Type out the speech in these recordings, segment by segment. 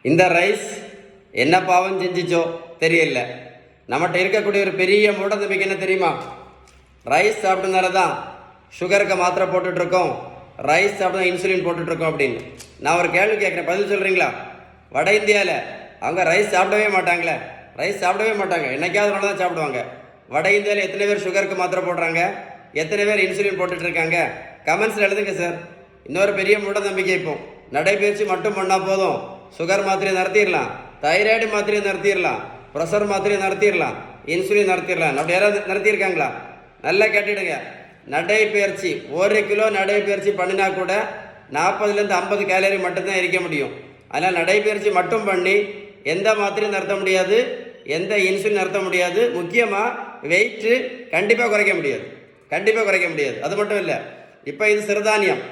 இந்த ரைஸ் என்ன பாவம் செஞ்சிச்சோ தெரியல. நம்மகிட்ட இருக்கக்கூடிய ஒரு பெரிய மூட நம்பிக்கை என்ன தெரியுமா? ரைஸ் சாப்பிட்டனால தான் சுகருக்கு மாத்திரை போட்டுட்ருக்கோம், ரைஸ் சாப்பிட்டு இன்சுலின் போட்டுட்ருக்கோம் அப்படின்னு. நான் ஒரு கேள்வி கேட்குறேன், பதில் சொல்கிறீங்களா? வட இந்தியாவில் அவங்க ரைஸ் சாப்பிடவே மாட்டாங்களே, ரைஸ் சாப்பிடவே மாட்டாங்க, என்னைக்காவது ஒன்று தான் சாப்பிடுவாங்க. வட இந்தியாவில் எத்தனை பேர் சுகருக்கு மாத்திரை போடுறாங்க, எத்தனை பேர் இன்சுலின் போட்டுட்ருக்காங்க? கமெண்ட்ஸில் எழுதுங்க சார். இன்னொரு பெரிய மூட நம்பிக்கை, இப்போ நடைபயிற்சி மட்டும் பண்ணால் போதும், சுகர் மாத்திரையை நடத்திடலாம், தைராய்டு மாத்திரையை நடத்திடலாம், ப்ரெஷர் மாத்திரையை நடத்திடலாம், இன்சுலின் நடத்திடலாம். அப்படி யாராவது நடத்தியிருக்காங்களா? நல்லா கேட்டுடுங்க. நடைப்பயிற்சி 1 கிலோ நடைப்பயிற்சி பண்ணினா கூட 40லேருந்து 50 கேலரி மட்டும்தான் எரிக்க முடியும். அதனால் நடைப்பயிற்சி மட்டும் பண்ணி எந்த மாத்திரையும் நடத்த முடியாது, எந்த இன்சுலின் நடத்த முடியாது. முக்கியமாக வெயிட்டு கண்டிப்பாக குறைக்க முடியாது, கண்டிப்பாக குறைக்க முடியாது. அது மட்டும் இல்லை, இப்போ இது சிறுதானியம்,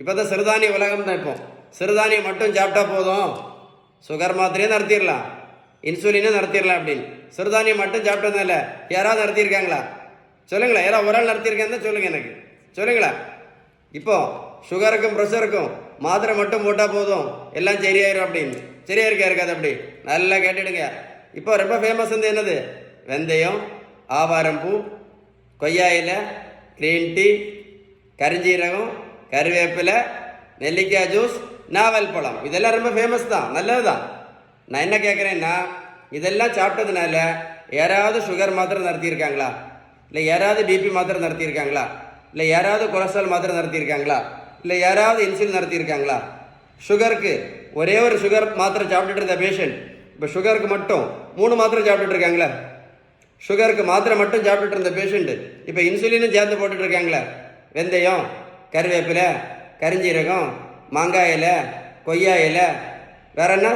இப்போ தான் சிறுதானிய உலகம் தான். இப்போ சிறுதானியம் மட்டும் சாப்பிட்டா போதும், சுகர் மாத்திரையும் நடத்திடலாம், இன்சுலினும் நடத்திடலாம் அப்படின்னு. சிறுதானியம் மட்டும் சாப்பிட்டதுனால யாராவது நடத்தியிருக்காங்களா? சொல்லுங்களேன். யாராவது ஒரு ஆள் நடத்தியிருக்கேன்னு சொல்லுங்கள், எனக்கு சொல்லுங்களேன். இப்போ சுகருக்கும் ப்ரெஷருக்கும் மாத்திரை மட்டும் போட்டால் போதும், எல்லாம் சரியாயிரும் அப்படின்னு. சரியா இருக்காது அப்படி? நல்லா கேட்டுடுங்க. இப்போ ரொம்ப ஃபேமஸ் வந்து என்னது? வெந்தயம், ஆவாரம்பூ, கொய்யா இலை, க்ரீன் டீ, கரிஞ்சீரகம், கருவேப்பிலை, நெல்லிக்காய் ஜூஸ், நாவல் பழம், இதெல்லாம் ரொம்ப ஃபேமஸ் தான், நல்லது தான். நான் என்ன கேட்குறேன்னா, இதெல்லாம் சாப்பிட்டதுனால யாராவது சுகர் மாத்திரை நடத்தியிருக்காங்களா? இல்லை யாராவது பிபி மாத்திரை நடத்தியிருக்காங்களா? இல்லை யாராவது கொலஸ்ட்ரால் மாத்திரை நடத்தியிருக்காங்களா? இல்லை யாராவது இன்சுலின் நடத்தியிருக்காங்களா? சுகருக்கு ஒரே ஒரு சுகர் மாத்திரை சாப்பிட்டுட்டு இருந்த பேஷண்ட் இப்போ சுகருக்கு மட்டும் 3 மாத்திரை சாப்பிட்டுட்டு இருக்காங்களா? சுகருக்கு மாத்திரை மட்டும் சாப்பிட்டுட்டு இருந்த பேஷண்ட்டு இப்போ இன்சுலினும் சேர்ந்து போட்டுட்டு இருக்காங்களா? வெந்தயம், கருவேப்பிலை, கரிஞ்சீரகம், மாங்காய் இலை, கொய்யா இலை, வேற என்ன?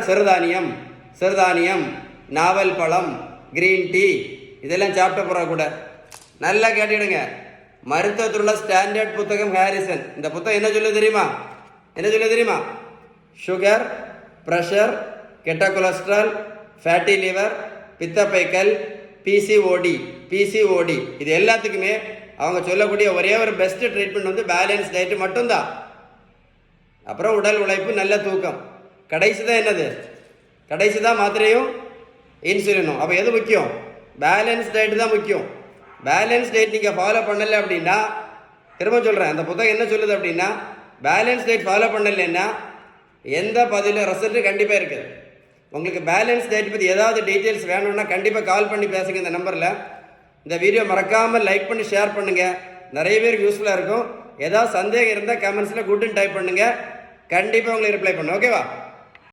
சிறுதானியம், நாவல் பழம், கிரீன் டீ, இதெல்லாம் சாப்பிட்ட போகிற கூட. நல்லா கேட்டுடுங்க. மருத்துவத்துள்ள ஸ்டாண்டர்ட் புத்தகம் ஹாரிசன். இந்த புத்தகம் என்ன சொல்ல தெரியுமா? சுகர், ப்ரெஷர், கெட்ட கொலஸ்ட்ரால், ஃபேட்டி லிவர், பித்தப்பைக்கல், பிசிஓடி, இது எல்லாத்துக்குமே அவங்க சொல்லக்கூடிய ஒரே ஒரு பெஸ்ட் ட்ரீட்மெண்ட் வந்து பேலன்ஸ் டயட்டு மட்டும்தான். அப்புறம் உடல் உழைப்பு, நல்ல தூக்கம், கடைசி தான் என்னது? கடைசி தான் மாத்திரையும் இன்சுலினும். அப்போ எது முக்கியம்? பேலன்ஸ் டயட்டு தான் முக்கியம். பேலன்ஸ் டயட் நீங்கள் ஃபாலோ பண்ணலை அப்படின்னா, திரும்ப சொல்கிறேன், அந்த புத்தகம் என்ன சொல்லுது அப்படின்னா, பேலன்ஸ் டயட் ஃபாலோ பண்ணலைன்னா எந்த பதிலும் ரிசல்ட்டு கண்டிப்பாக இருக்குது. உங்களுக்கு பேலன்ஸ் டயட் பற்றி ஏதாவது டீட்டெயில்ஸ் வேணும்னா கண்டிப்பாக கால் பண்ணி பேசுங்க இந்த நம்பரில். இந்த வீடியோ மறக்காமல் லைக் பண்ணி ஷேர் பண்ணுங்கள், நிறைய பேருக்கு யூஸ்ஃபுல்லாக இருக்கும். ஏதாவது சந்தேகம் இருந்தால் கமெண்ட்ஸில் குட்னு டைப் பண்ணுங்கள், கண்டிப்பாக உங்களுக்கு ரிப்ளை பண்ணுங்க. ஓகேவா?